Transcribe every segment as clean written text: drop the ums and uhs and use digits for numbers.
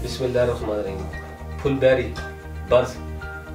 बिस्मिल्लाहिर्रहमानिर्रहीम। फुलबेरी बर्स।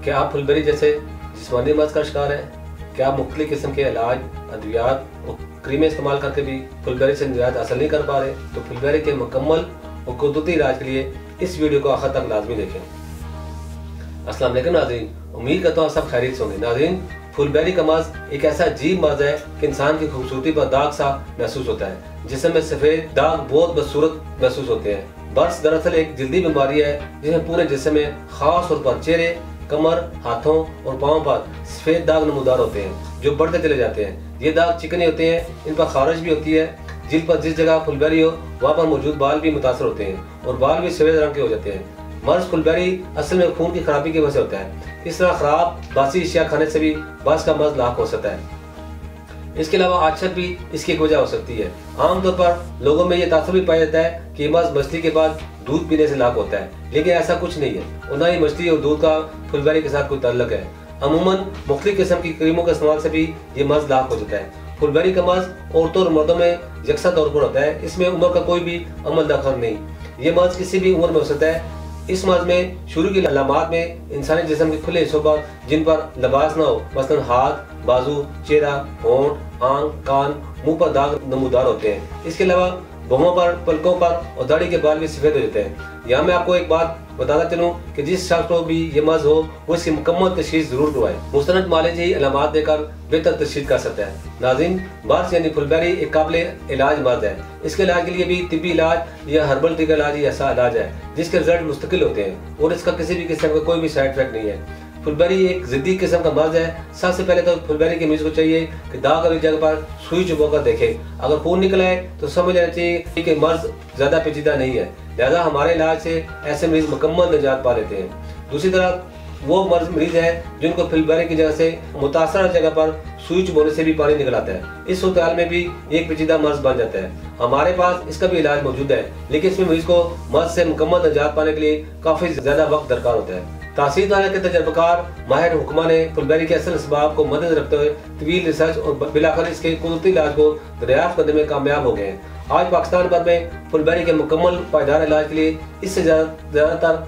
क्या आप फुलबेरी जैसे जिस्मानी मर्ज का शिकार हैं? क्या आप मुख्तलिफ किस्म के इलाज, अद्वियात और क्रीमें इस्तेमाल करके भी फुलबेरी से निजात हासिल नहीं कर पा रहे? तो फुलबेरी के मुकम्मल और कुदरती इलाज के लिए इस वीडियो को आखिर तक लाजमी देखें। अस्सलाम वालेकुम नाज़रीन, उम्मीद करता हूँ सब खैरियत से होंगे। नाज़रीन, फुलबेरी का मर्ज एक ऐसा अजीब मर्ज है कि इंसान की खूबसूरती पर दाग सा महसूस होता है, जिसमें सफ़ेद दाग बहुत बदसूरत महसूस होते हैं। बर्स दरअसल एक जल्दी बीमारी है जिसमें पूरे जिस्म में, खास तौर पर चेहरे, कमर, हाथों और पाँव पर सफ़ेद दाग नमूदार होते हैं जो बढ़ते चले जाते हैं। ये दाग चिकने होते हैं, इन पर खारिश भी होती है। जिल्द पर जिस जगह फुलबेरी हो वहाँ पर मौजूद बाल भी मुतासर होते हैं और बाल भी सफ़ेद रंग के हो जाते हैं। मर्ज फुलबेरी असल में खून की खराबी की वजह से होता है। इस तरह खराब बासी अशिया खाने से भी बर्स का मर्ज लाक हो सकता है। इसके अलावा आछत भी इसकी एक वजह हो सकती है। आमतौर पर लोगों में यह तासुर भी पाया जाता है कि मर्ज मछली के बाद दूध पीने से लाक होता है, लेकिन ऐसा कुछ नहीं है और न ही मछली और दूध का फुलबेरी के साथ कोई ताल्लुक है। अमूमन मुख्तलिफ किस्म की क्रीमों के इस्तेमाल से भी ये मर्ज लाक हो जाता है। फुलबेरी का मर्ज औरतों और मर्दों में यकसा तौर पर होता है। इसमें उम्र का कोई भी अमल दखल नहीं। ये मर्ज किसी भी उम्र में हो सकता है। इस मर्ज में शुरू की अलामात में इंसानी जिस्म के खुले हिस्सों पर जिन पर लिबास न हो, मसलन हाथ, बाजू, चेहरा, होंठ, आंख, कान, मुंह पर दाग नमूदार होते हैं। इसके अलावा भौहों पर, पलकों पर और दाढ़ी के बाल भी सफेद हो जाते हैं। यहाँ मैं आपको एक बात बताता चलूँ कि जिस शख्स को भी ये मर्ज हो वो इसकी मुकम्मल तशखीस जरूर करवाए। मुस्तनद मालिज ही अलामात देकर बेहतर तशखीस कर सकता है। नाज़रीन, बर्स यानी फुलबेरी एक काबिल इलाज मर्ज है। इसके इलाज के लिए भी तिब्बी इलाज या हर्बल टीका इलाज ही ऐसा इलाज है जिसके रिजल्ट मुस्तकिल होते हैं और इसका किसी भी किस्म का कोई भी साइड इफेक्ट नहीं है। फुलबेरी एक जिद्दी किस्म का मर्ज है। सबसे पहले तो फुलबेरी के मरीज को चाहिए कि दाग वाली जगह पर सुई चुभकर देखे। अगर खून निकला है तो समझ लेना चाहिए कि मर्ज ज्यादा पेचीदा नहीं है, लिहाजा हमारे इलाज से ऐसे मरीज मुकम्मल निजात पा लेते हैं। दूसरी तरफ वो मरीज है जिनको फुलबेरी की जगह से मुतासर जगह पर सुई चुभने से भी पानी निकल आता है। इस सूरत हाल में भी एक पेचीदा मर्ज बन जाता है। हमारे पास इसका भी इलाज मौजूद है, लेकिन इसमें मरीज को मर्ज से मुकम्मल निजात पाने के लिए काफी ज्यादा वक्त दरकार होता है। तासीरदार के तजर्बाकार माहिर हुक्मा ने फुलबेरी के असल असबाब को मद्देनजर रखते हुए तवील रिसर्च और बिलाखिर इसके कुदरती इलाज को दरियाफ्त करने में कामयाब हो गए हैं। आज पाकिस्तान भर में फुलबेरी के मुकम्मल पायदार इलाज के लिए इससे ज्यादातर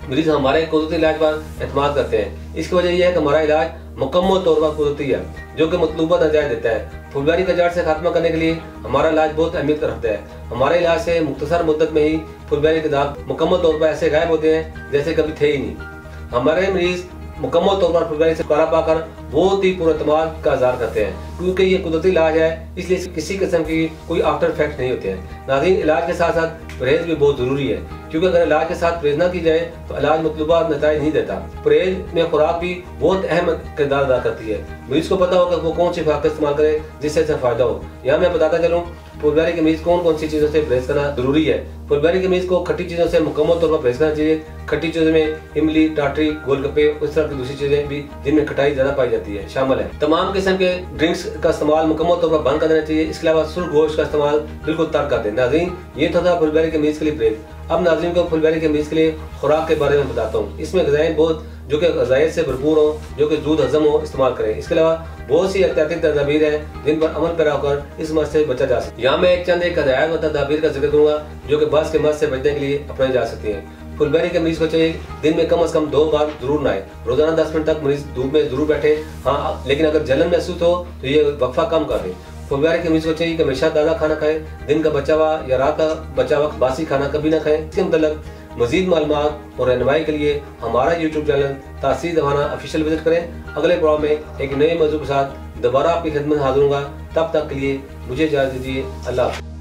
मरीज हमारे कुदरती इलाज पर एतमाद करते हैं। इसकी वजह यह है कि हमारा इलाज मुकम्मल तौर पर कुदरती है, जो कि मतलूबा नतीजा देता है। फुलबेरी का जड़ से खात्मा करने के लिए हमारा इलाज बहुत अहमियत रखता है। हमारे इलाज से मुख्तसर मुद्दत में ही फुलबेरी के दाग मुकम्मल तौर पर ऐसे गायब होते हैं जैसे कभी थे ही नहीं। हमारे मरीज मुकम्मल तौर पर फुलबेरी से छुटकारा पाकर बहुत ही पुरअतमाद का इज़हार करते हैं, क्योंकि ये कुदरती इलाज है, इसलिए किसी किस्म की कोई आफ्टर इफेक्ट नहीं होते हैं। नाज़रीन, इलाज के साथ साथ परहेज भी बहुत जरूरी है, क्योंकि अगर इलाज के साथ परहेज ना की जाए तो इलाज मतलूबा नतीजा नहीं देता। परहेज में खुराक भी बहुत अहम किरदार अदा करती है। मरीज को पता होगा वो कौन सी खुराक इस्तेमाल करे जिससे इससे फायदा हो। यहाँ मैं बताता चलूँ फुलबेरी के मरीज कौन कौन सी चीज़ों से परहेज करना जरूरी है। फुलबेरी के मरीज को खट्टी चीज़ों से मुकम्मल तौर पर परहेज करना चाहिए। खट्टी चीज़ों में इमली, टाटरी, गोलगप्पे, उस तरह की दूसरी चीजें भी जिनमें खटाई ज्यादा पाई जाती है शामिल है। तमाम किस्म के ड्रिंक्स का इस्तेमाल मुकम्मल तौर पर बंद कर देना चाहिए। इसके अलावा सुर्ख गोश्त का इस्तेमाल बिल्कुल तर्क कर दें। नाज़रीन, ये था फुलबेरी के मरीज के लिए परहेज। अब नाज़रीन को फुलबेरी के मरीज के लिए खुराक के बारे में बताता हूँ। इसमें ग़िज़ाएं बहुत जो कि ग़िज़ायत से भरपूर हो, जो कि दूध हजम हो, इस्तेमाल करें। इसके अलावा बहुत सी एहतियाती तदाबीर हैं जिन पर अमल पैरा होकर इस मर्ज से बचा जा सकता है। यहाँ मैं एक हदायत व तदाबीर का जिक्र करूँगा जो कि बर्स के मर्ज से बचने के लिए अपनाई जा सकती हैं। फुलबेरी के मरीज को चाहिए दिन में कम से कम 2 बार जरूर नहाए। रोजाना 10 मिनट तक मरीज धूप में जरूर बैठे। हाँ, लेकिन अगर जलन महसूस हो तो ये वक्फा कम कर दें। फुलबेरी के मरीज को चाहिए कि हमेशा ताज़ा खाना खाएं। दिन का बचा हुआ या रात का बचा हुआ बासी खाना कभी ना खाएं। इसके मतलब मजीद मालूमात और रहनुमाई के लिए हमारा यूट्यूब चैनल तासीर दवाना ऑफिशियल विजिट करें। अगले प्रोग्राम में एक नए मौजू के साथ दोबारा आपकी खिदमत में हाजिर होऊंगा। तब तक के लिए मुझे इजाज़त दीजिए। अल्लाह।